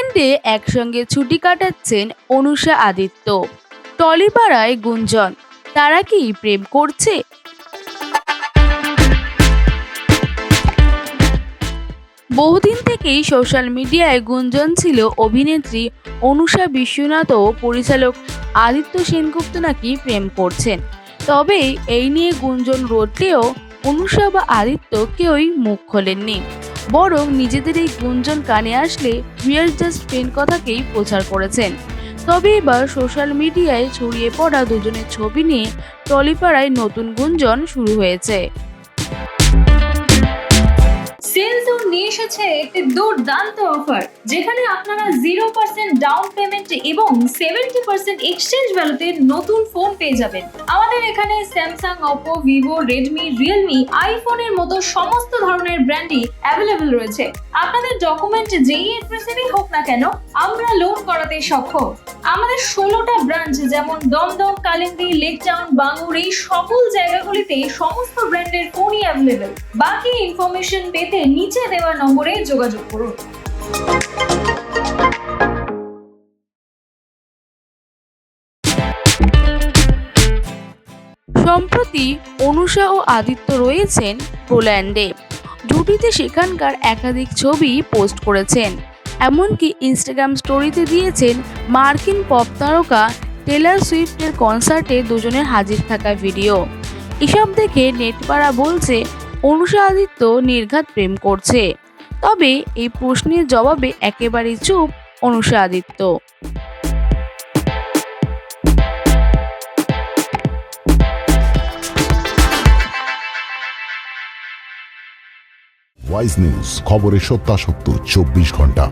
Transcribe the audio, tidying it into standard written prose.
পোল্যান্ডে একসঙ্গে ছুটি কাটাচ্ছেন অনুষা আদিত্য। টলিপাড়ায় গুঞ্জন, তারা কি প্রেম করছে? বহুদিন থেকেই সোশ্যাল মিডিয়ায় গুঞ্জন ছিল অভিনেত্রী অনুষা বিশ্বনাথ ও পরিচালক আদিত্য সেনগুপ্ত নাকি প্রেম করছেন। তবে এই নিয়ে গুঞ্জন রটলেও অনুষা বা আদিত্য কেউই মুখ খোলেননি, বরং নিজেদের এই গুঞ্জন কানে আসলে উই আর জাস্ট ফ্রেন্ড কথাকেই প্রচার করেছেন। তবে এবার সোশ্যাল মিডিয়ায় ছড়িয়ে পড়া দুজনের ছবি নিয়ে টলিপাড়ায় নতুন গুঞ্জন শুরু হয়েছে। সেলজোন নিয়ে এসেছে একটি দুর্দান্ত অফার, যেখানে আপনারা 0% ডাউন পেমেন্ট এবং 70% এক্সচেঞ্জ ভ্যালুতে নতুন ফোন পেয়ে যাবেন। আমাদের এখানে Samsung, Oppo, Vivo, Redmi, Realme, আইফোনের মতো সমস্ত ধরনের ব্র্যান্ডই অ্যাভেলেবল রয়েছে। আপনাদের ডকুমেন্ট যেই অ্যাড্রেসেরই হোক না কেন, আমরা লোন করাতে সক্ষম। আমাদের 16টা ব্রাঞ্চ যেমন দমদম, কালিন্দী, লেক টাউন, বাঙ্গুর, এই সকল জায়গাগুলিতে সমস্ত ব্র্যান্ডের ফোনই অ্যাভেলেবল। বাকি ইনফরমেশন পেতে নিচে দেওয়া নম্বরে যোগাযোগ করুন। সম্প্রতি অনুষা ও আদিত্য রয়েছেন পোল্যান্ডে। জুটিতে সেখানকার একাধিক ছবি পোস্ট করেছেন, এমনকি ইনস্টাগ্রাম স্টোরিতে দিয়েছেন মার্কিন পপ তারকা টেলর সুইফটের কনসার্টে দুজনের হাজির থাকা ভিডিও। এসব দেখে নেটপাড়া বলছে অনুষা আদিত্য নির্ঘাত প্রেম করছে। তবে এই প্রশ্নের জবাবে একেবারেই চুপ অনুষা আদিত্য। ওয়াইজ নিউজ, খবরের সত্যাসত্য 24 ঘন্টা।